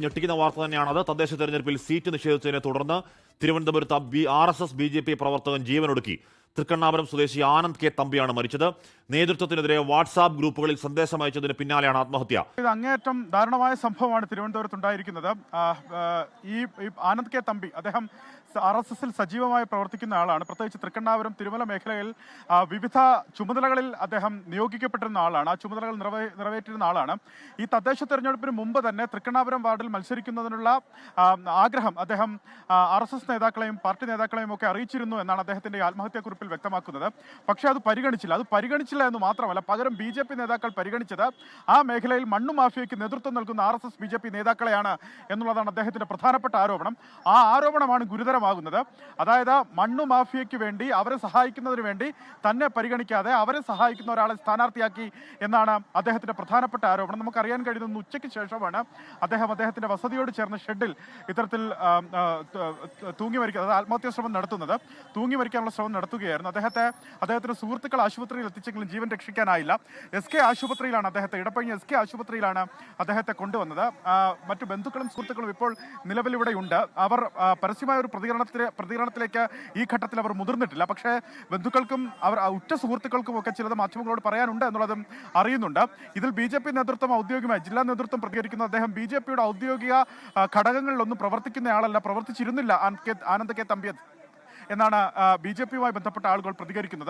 ഞെട്ടിക്കുന്ന വാർത്ത തന്നെയാണത്. തദ്ദേശ തെരഞ്ഞെടുപ്പിൽ സീറ്റ് നിഷേധിച്ചതിനെ തുടർന്ന് തിരുവനന്തപുരത്ത് RSS BJP പ്രവർത്തകൻ ജീവനൊടുക്കി. തൃക്കണ്ണാപുരം സ്വദേശി ആനന്ദ് കെ തമ്പിയാണ് മരിച്ചത്. നേതൃത്വത്തിനെതിരെ വാട്സാപ്പ് ഗ്രൂപ്പുകളിൽ സന്ദേശം അയച്ചതിന് പിന്നാലെയാണ് ആത്മഹത്യ. ഇത് അങ്ങേയറ്റം ദാരുണമായ സംഭവമാണ് തിരുവനന്തപുരത്ത് ഉണ്ടായിരിക്കുന്നത്. ഈ ആനന്ദ് കെ തമ്പി അദ്ദേഹം RSSൽ സജീവമായി പ്രവർത്തിക്കുന്ന ആളാണ്. പ്രത്യേകിച്ച് തൃക്കണ്ണാപുരം തിരുമല മേഖലയിൽ വിവിധ ചുമതലകളിൽ അദ്ദേഹം നിയോഗിക്കപ്പെട്ടിരുന്ന ആളാണ്. ആ ചുമതലകൾ നിറവേറ്റിരുന്ന ആളാണ്. ഈ തദ്ദേശ തെരഞ്ഞെടുപ്പിന് മുമ്പ് തന്നെ തൃക്കണ്ണാപുരം വാർഡിൽ മത്സരിക്കുന്നതിനുള്ള ആഗ്രഹം അദ്ദേഹം RSS നേതാക്കളെയും പാർട്ടി നേതാക്കളെയും ഒക്കെ അറിയിച്ചിരുന്നു എന്നാണ് അദ്ദേഹത്തിന്റെ ആത്മഹത്യാക്കുറിപ്പിൽ വ്യക്തമാക്കുന്നത്. പക്ഷേ അത് പരിഗണിച്ചില്ല എന്ന് മാത്രമല്ല, പകരം BJP നേതാക്കൾ പരിഗണിച്ചത് ആ മേഖലയിൽ മണ്ണു മാഫിയയ്ക്ക് നേതൃത്വം നൽകുന്ന RSS BJP നേതാക്കളെയാണ് എന്നുള്ളതാണ് അദ്ദേഹത്തിന്റെ പ്രധാനപ്പെട്ട ആരോപണം. ആ ആരോപണമാണ് ഗുരുതരമാകുന്നത്. അതായത് മണ്ണു മാഫിയയ്ക്ക് വേണ്ടി, അവരെ സഹായിക്കുന്നതിന് വേണ്ടി തന്നെ പരിഗണിക്കാതെ അവരെ സഹായിക്കുന്ന ഒരാളെ സ്ഥാനാർത്ഥിയാക്കി എന്നാണ് അദ്ദേഹത്തിന്റെ പ്രധാനപ്പെട്ട ആരോപണം. നമുക്കറിയാൻ കഴിയുന്ന ഉച്ചയ്ക്ക് ശേഷമാണ് അദ്ദേഹത്തിന്റെ വസതിയോട് ചേർന്ന ഷെഡിൽ ഇത്തരത്തിൽ തൂങ്ങി മരിക്കുക, അതായത് ആത്മഹത്യാ ശ്രമം നടത്തുന്നത്. തൂങ്ങി മരിക്കാനുള്ള ശ്രമം നടത്തുകയായിരുന്നു. അദ്ദേഹത്തിന്റെ സുഹൃത്തുക്കൾ ആശുപത്രിയിൽ എത്തിച്ചെങ്കിലും ജീവൻ രക്ഷിക്കാനായില്ല. SK ആശുപത്രിയിലാണ് ഇടപ്പഴിഞ്ഞ SK ആശുപത്രിയിലാണ് അദ്ദേഹത്തെ കൊണ്ടുവന്നത്. മറ്റു ബന്ധുക്കളും സുഹൃത്തുക്കളും ഇപ്പോൾ നിലവിലിവിടെയുണ്ട്. അവർ പരസ്യമായ ഒരു പ്രതികരണത്തിലേക്ക് ഈ ഘട്ടത്തിൽ അവർ മുതിർന്നിട്ടില്ല. പക്ഷേ ബന്ധുക്കൾക്കും അവർ ഉറ്റ സുഹൃത്തുക്കൾക്കും ഒക്കെ ചിലത് മാധ്യമങ്ങളോട് പറയാനുണ്ട് എന്നുള്ളതും അറിയുന്നുണ്ട്. ഇതിൽ BJP നേതൃത്വം ഔദ്യോഗികമായി ജില്ലാ നേതൃത്വം പ്രതികരിക്കുന്നു. അദ്ദേഹം BJPയുടെ ഔദ്യോഗിക ഘടകങ്ങളിലൊന്നും പ്രവർത്തിച്ചിരുന്നില്ല ആനന്ദ് കെ തമ്പി എന്നാണ് BJPയുമായി ബന്ധപ്പെട്ട ആളുകൾ പ്രതികരിക്കുന്നത്.